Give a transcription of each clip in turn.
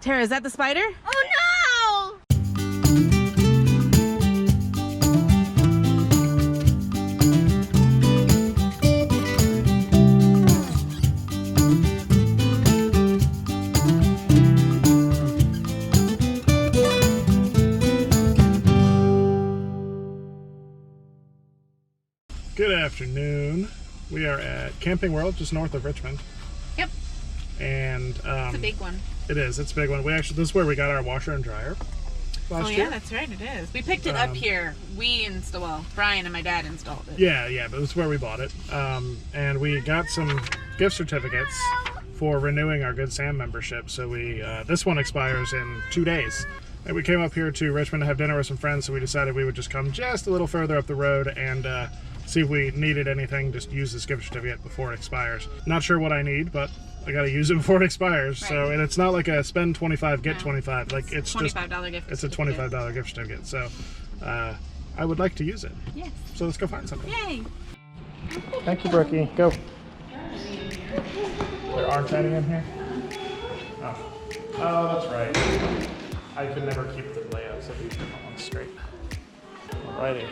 Tara, is that the spider? Oh no! Good afternoon. We are at Camping World, just north of Richmond. Yep. And It's a big one. It is. It's a big one. This is where we got our washer and dryer last year. Yeah, that's right. It is. We picked it up here. Brian and my dad installed it. Yeah, but this is where we bought it. And we got some gift certificates for renewing our Good Sam membership. So this one expires in 2 days. And we came up here to Richmond to have dinner with some friends, so we decided we would just come just a little further up the road and see if we needed anything. Just use this gift certificate before it expires. Not sure what I need, but I gotta use it before it expires. Right. So, and it's not like a spend 25 get 25. Like it's $25 just gift. it's a $25 gift certificate. So I would like to use it. Yes. So let's go find something. Yay! Thank you, Brookie. Go. There aren't any in here? Oh, that's right. I could never keep the layouts of these different ones straight. Alrighty.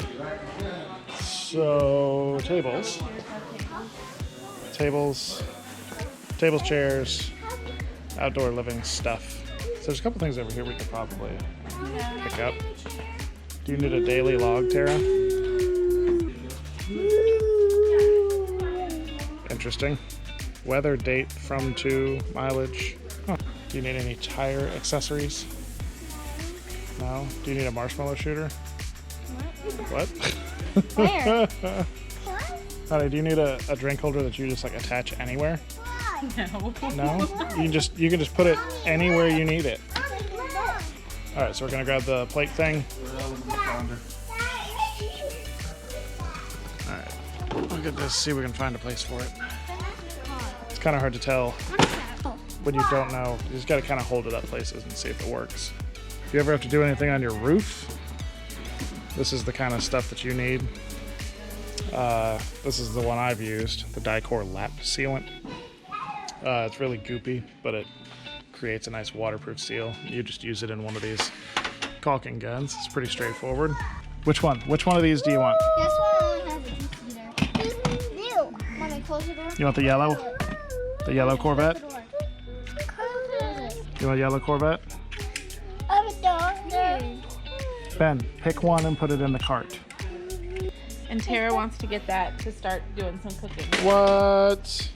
So, tables, chairs, outdoor living stuff. So there's a couple things over here we could probably pick up. Do you need a daily log, Tara? Interesting. Weather, date, from, to, mileage. Huh. Do you need any tire accessories? No? Do you need a marshmallow shooter? What? Where? Honey, do you need a drink holder that you just like attach anywhere? No. No? You can just put it anywhere you need it. Alright, so we're gonna grab the plate thing. Alright. Look at this, see if we can find a place for it. It's kinda hard to tell when you don't know. You just gotta kinda hold it up places and see if it works. If you ever have to do anything on your roof, this is the kind of stuff that you need. This is the one I've used, the Dicor Lap Sealant. It's really goopy, but it creates a nice waterproof seal. You just use it in one of these caulking guns. It's pretty straightforward. Which one? Which one of these do you want? This one only has a heater. Ew. Want me to close the door? You want the yellow? The yellow Corvette? You want a yellow Corvette? Ben, pick one and put it in the cart. And Tara wants to get that to start doing some cooking. What?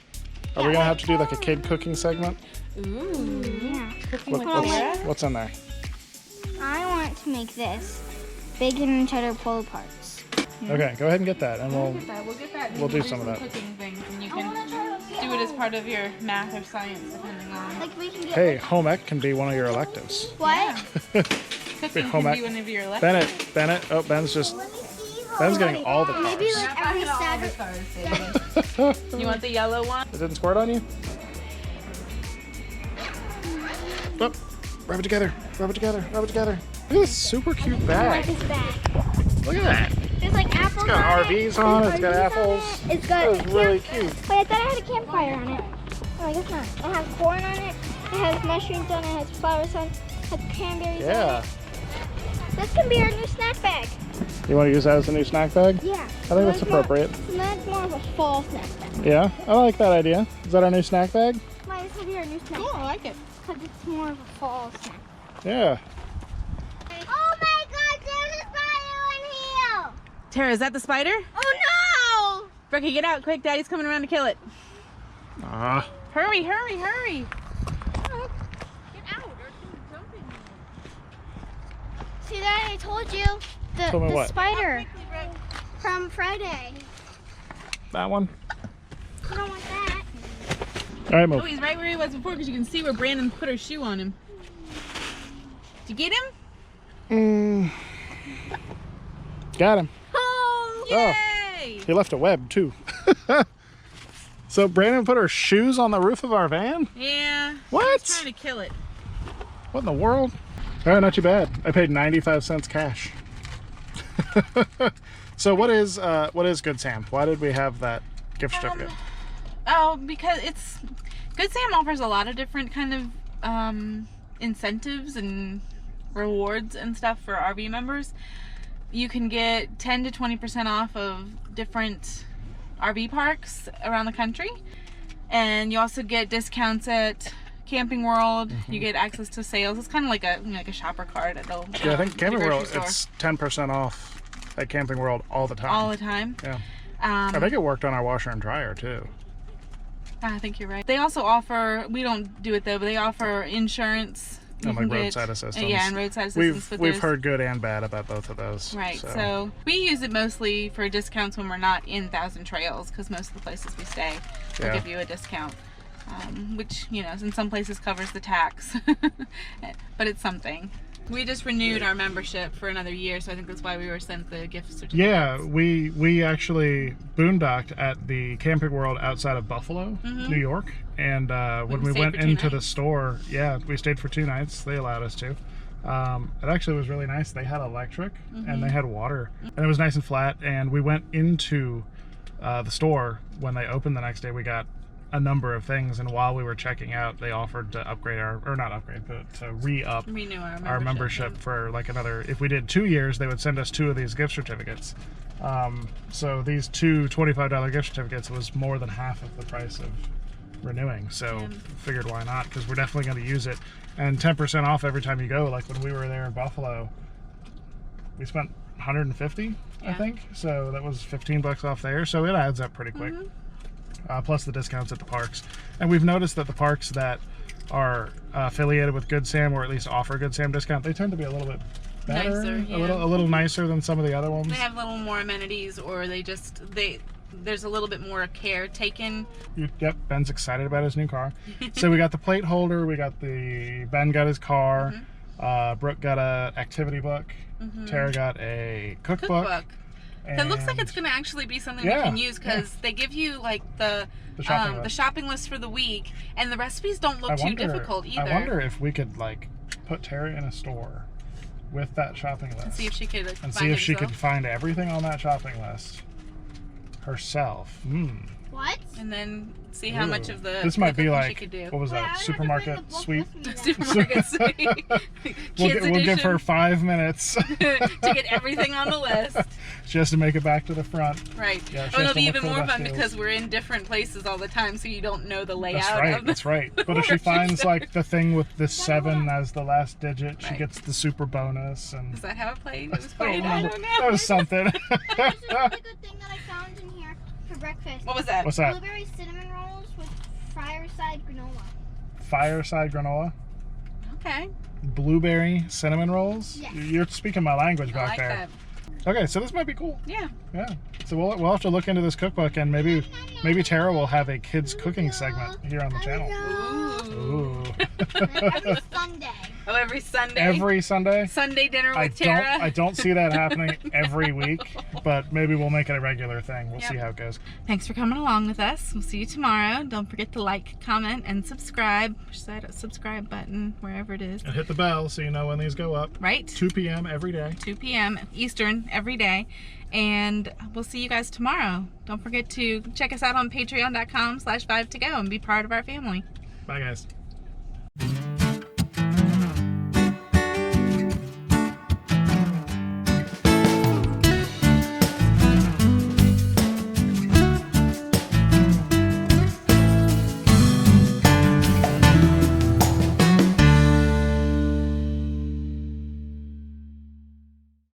Are we gonna have to do like a kid cooking segment? Ooh. Yeah. Cooking with Tara? What's in there? I want to make this bacon and cheddar pull aparts. Okay, go ahead and get that, and We'll get that. we'll do some of that. Cooking things, and you can do it as part of your math or science, depending on. Like we can get. Hey, home ec can be one of your electives. What? Cooking home can ec. be one of your electives. Bennett. Oh, Ben's getting all the Maybe cars. like every Saturday. You want the yellow one? It didn't squirt on you? Oh, rub it together. Look at this super cute Like bag. this bag. Look at that. There's like apples. It's got on RVs on it. It's got apples. It's got. That is really cute. Wait, I thought it had a campfire on it. Oh, I guess not. It has corn on it. It has mushrooms on it. It has flowers on it. It has cranberries on Yeah. it. This can be our new snack bag. You want to use that as a new snack bag? Yeah. I think that's appropriate. That's more of a fall snack bag. Yeah, I like that idea. Is that our new snack bag? Mine, this will be our new snack Cool, I bag. like it. Because it's more of a fall snack. Yeah. Oh my god, there's a spider in here! Tara, is that the spider? Oh no! Brookie, get out quick. Daddy's coming around to kill it. Hurry. Get out, or jumping. See that? I told you. Tell me The what? spider from Friday. That one? You don't want that. All right, Oh, move. he's right where he was before, because you can see where Brandon put her shoe on him. Did you get him? Got him. Oh! Yay! He left a web, too. So Brandon put her shoes on the roof of our van? Yeah. What? He's trying to kill it. What in the world? All right, not too bad. I paid 95 cents cash. So what is Good Sam? Why did we have that gift certificate? Oh, because Good Sam offers a lot of different kind of incentives and rewards and stuff for RV members. You can get 10 to 20% off of different RV parks around the country, and you also get discounts at Camping World. You get access to sales. It's kind of like a shopper card at the Yeah, I think Camping World, store. it's 10% off at Camping World all the time. All the time. Yeah. I think it worked on our washer and dryer too. I think you're right. They also offer, we don't do it though, but they offer insurance. You And like can get- roadside assistance. Yeah, and roadside assistance. We've those. heard good and bad about both of those. Right, so we use it mostly for discounts when we're not in Thousand Trails, because most of the places we stay will Yeah. give you a discount, which, you know, in some places covers the tax, but it's something. We just renewed our membership for another year, so I think that's why we were sent the gift certificate. Yeah, we actually boondocked at the Camping World outside of Buffalo, New York, and when we stayed went for 2 into the nights. store, yeah, we stayed for 2 nights. They allowed us to. It actually was really nice. They had electric and they had water, and it was nice and flat. And we went into the store when they opened the next day. We got a number of things, and while we were checking out, they offered to upgrade or not upgrade, but to re-up Renew our membership for like another, if we did 2 years, they would send us 2 of these gift certificates. So these 2 $25 gift certificates was more than half of the price of renewing. So figured why not, because we're definitely going to use it. And 10% off every time you go. Like when we were there in Buffalo, we spent $150, I Yeah. think. So that was $15 off there. So it adds up pretty quick. Plus the discounts at the parks. And we've noticed that the parks that are affiliated with Good Sam, or at least offer Good Sam discount, they tend to be a little bit better, Nicer, yeah. a little nicer than some of the other ones. They have a little more amenities, or there's a little bit more care taken. Yep, Ben's excited about his new car. So we got the plate holder, Ben got his car, Brooke got a activity book, Tara got a cookbook. It looks like it's going to actually be something we Yeah, can use, because they give you like the shopping list for the week, and the recipes don't look too difficult either. I wonder if we could like put Tara in a store with that shopping list And see if she could and see if she could find everything on that shopping list herself. What? and then see how much of the this might be cooking she like, could do. what was Wait, I that, would have to supermarket bring the book suite? with me then. Supermarket suite. Kids We'll give her edition, 5 minutes to get everything on the list. just to make it back to the front. Right. Yeah, she Oh, has it'll to be look even for the more best fun deals. because we're in different places all the time, so you don't know the layout That's right, of the that's right. But if she finds like the thing with the 7 as the last digit, she Right. gets the super bonus. And Is that how it played? It was I don't played? I remember. don't That know. was something. There's a really good thing that I found in here for breakfast. What was that? What's that? Blueberry cinnamon rolls with fireside granola. Fireside granola, Okay. blueberry cinnamon rolls. Yes. You're speaking my language I back like there. that. Okay, so this might be cool. Yeah. Yeah. So we'll have to look into this cookbook, and maybe Tara will have a kids cooking segment here on the channel. Ooh. Every Sunday. Oh, every Sunday. Every Sunday. Sunday dinner I with Tara. don't see that happening every week, but maybe we'll make it a regular thing. We'll Yep. see how it goes. Thanks for coming along with us. We'll see you tomorrow. Don't forget to like, comment, and subscribe. Push that subscribe button wherever it is. And hit the bell so you know when these go up. Right? 2 p.m. every day. 2 p.m. Eastern every day. And we'll see you guys tomorrow. Don't forget to check us out on patreon.com/5to go and be part of our family. Bye, guys.